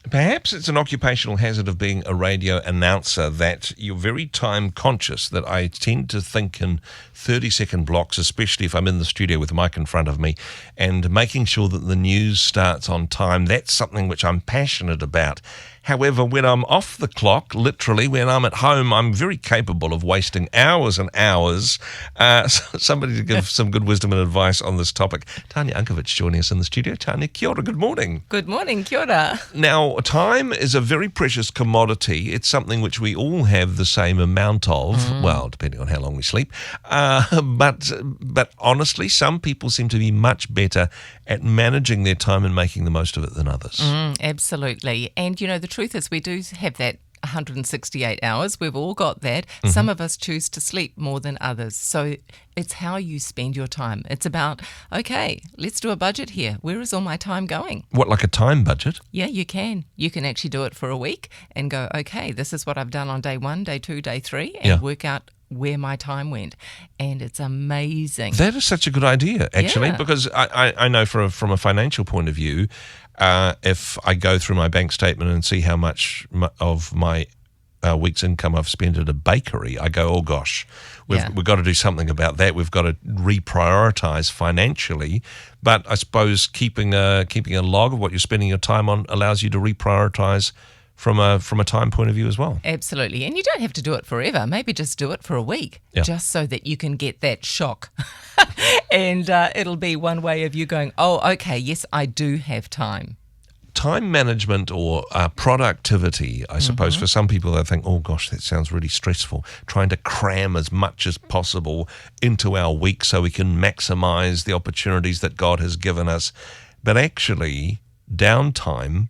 Perhaps it's an occupational hazard of being a radio announcer that you're very time conscious, that I tend to think in 30-second blocks, especially if I'm in the studio with a mic in front of me, and making sure that the news starts on time. That's something which I'm passionate about. However, when I'm off the clock, literally, when I'm at home, I'm very capable of wasting hours and hours. Somebody to give some good wisdom and advice on this topic. Tanya Unkovic joining us in the studio. Tanya, kia ora, good morning. Good morning, kia ora. Now, time is a very precious commodity. It's something which we all have the same amount of, well, depending on how long we sleep. But honestly, some people seem to be much better at managing their time and making the most of it than others. Absolutely. And, you know, the truth is we do have that 168 hours. We've all got that. Some of us choose to sleep more than others. So it's how you spend your time. It's about, okay, let's do a budget here. Where is all my time going? What, like a time budget? Yeah, you can. You can actually do it for a week and go, okay, this is what I've done on day 1, day 2, day 3, and work out where my time went. And it's amazing. That is such a good idea, actually, because I know from a financial point of view, if I go through my bank statement and see how much of my week's income I've spent at a bakery, I go, oh gosh, we've got to do something about that. We've got to reprioritize financially. But I suppose keeping a log of what you're spending your time on allows you to reprioritize from a time point of view as well. Absolutely. And you don't have to do it forever. Maybe just do it for a week, just so that you can get that shock. And it'll be one way of you going, oh, okay, yes, I do have time. Time management or productivity, I suppose, for some people, they think, oh gosh, that sounds really stressful, trying to cram as much as possible into our week so we can maximize the opportunities that God has given us. But actually, downtime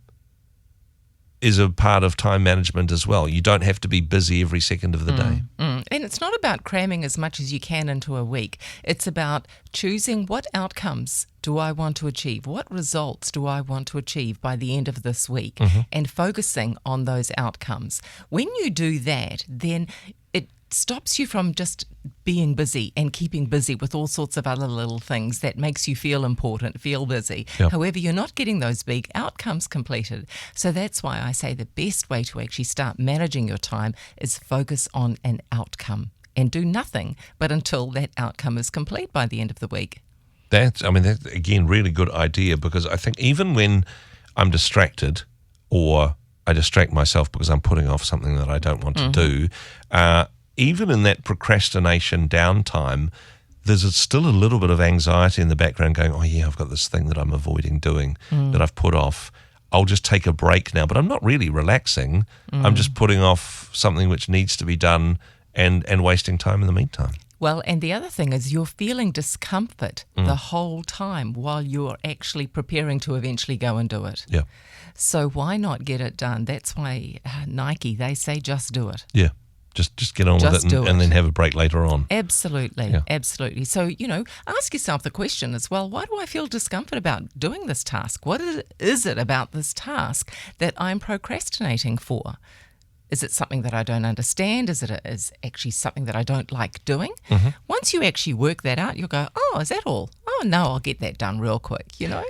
is a part of time management as well. You don't have to be busy every second of the day. And it's not about cramming as much as you can into a week. It's about choosing what outcomes do I want to achieve? What results do I want to achieve by the end of this week? And focusing on those outcomes. When you do that, then it stops you from just being busy and keeping busy with all sorts of other little things that makes you feel important, feel busy. However, you're not getting those big outcomes completed. So that's why I say the best way to actually start managing your time is focus on an outcome and do nothing but until that outcome is complete by the end of the week. That's again, really good idea, because I think even when I'm distracted or I distract myself because I'm putting off something that I don't want to do, even in that procrastination downtime, there's still a little bit of anxiety in the background going, oh yeah, I've got this thing that I'm avoiding doing that I've put off. I'll just take a break now, but I'm not really relaxing. I'm just putting off something which needs to be done and wasting time in the meantime. Well, and the other thing is you're feeling discomfort the whole time while you're actually preparing to eventually go and do it. Yeah. So why not get it done? That's why Nike, they say just do it. Yeah. Just get on with it and then have a break later on. Absolutely, absolutely. So, you know, ask yourself the question as well, why do I feel discomfort about doing this task? What is it about this task that I'm procrastinating for? Is it something that I don't understand? Is it actually something that I don't like doing? Once you actually work that out, you'll go, oh, is that all? Oh, no, I'll get that done real quick, you know?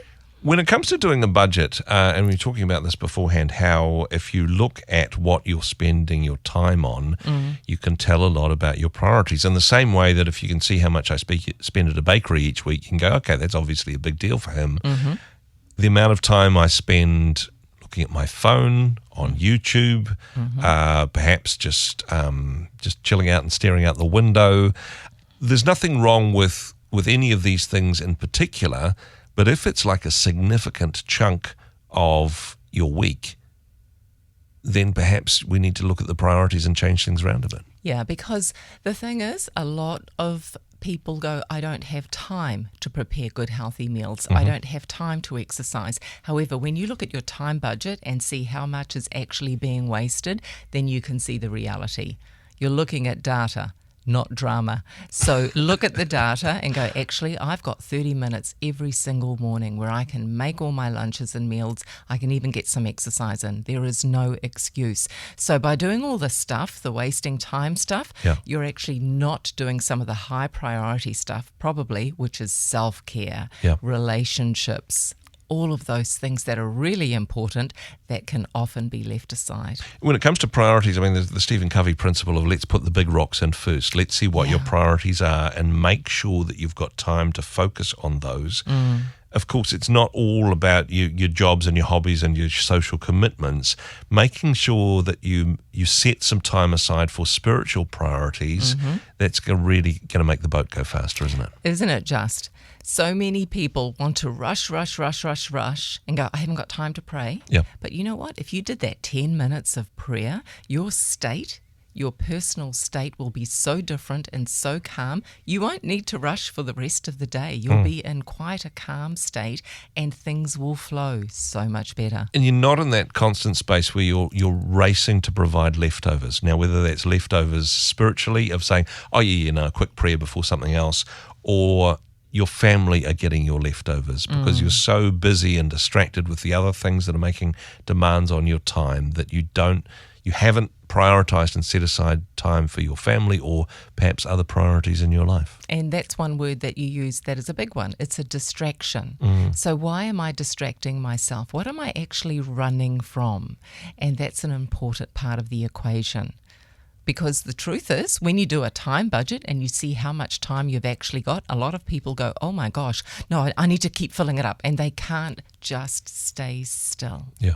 When it comes to doing a budget, and we were talking about this beforehand, how if you look at what you're spending your time on, you can tell a lot about your priorities. In the same way that if you can see how much I spend at a bakery each week, you can go, okay, that's obviously a big deal for him. The amount of time I spend looking at my phone, on YouTube, perhaps just chilling out and staring out the window. There's nothing wrong with any of these things in particular, but if it's like a significant chunk of your week, then perhaps we need to look at the priorities and change things around a bit. Yeah, because the thing is, a lot of people go, I don't have time to prepare good, healthy meals. I don't have time to exercise. However, when you look at your time budget and see how much is actually being wasted, then you can see the reality. You're looking at data, not drama. So look at the data and go, actually, I've got 30 minutes every single morning where I can make all my lunches and meals. I can even get some exercise in. There is no excuse. So by doing all this stuff, the wasting time stuff, you're actually not doing some of the high priority stuff, probably, which is self-care, relationships, all of those things that are really important that can often be left aside. When it comes to priorities, I mean, there's the Stephen Covey principle of let's put the big rocks in first. Let's see what your priorities are and make sure that you've got time to focus on those. Of course, it's not all about your jobs and your hobbies and your social commitments. Making sure that you set some time aside for spiritual priorities, that's really going to make the boat go faster, isn't it? Isn't it just? So many people want to rush and go, I haven't got time to pray. Yeah. But you know what? If you did that 10 minutes of prayer, your personal state will be so different and so calm. You won't need to rush for the rest of the day. You'll be in quite a calm state and things will flow so much better. And you're not in that constant space where you're racing to provide leftovers. Now, whether that's leftovers spiritually of saying, a quick prayer before something else, or your family are getting your leftovers because you're so busy and distracted with the other things that are making demands on your time that you haven't prioritized and set aside time for your family or perhaps other priorities in your life. And that's one word that you use that is a big one. It's a distraction. So why am I distracting myself? What am I actually running from? And that's an important part of the equation. Because the truth is, when you do a time budget and you see how much time you've actually got, a lot of people go, oh my gosh, no, I need to keep filling it up. And they can't just stay still. Yeah.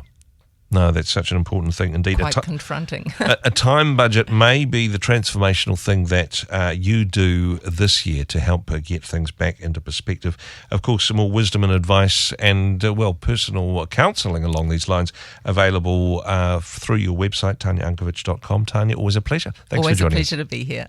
No, that's such an important thing indeed. Quite confronting. A time budget may be the transformational thing that you do this year to help get things back into perspective. Of course, some more wisdom and advice and, personal counselling along these lines available through your website, tanyaunkovich.com. Tanya, always a pleasure. Thanks for joining us. Always a pleasure to be here.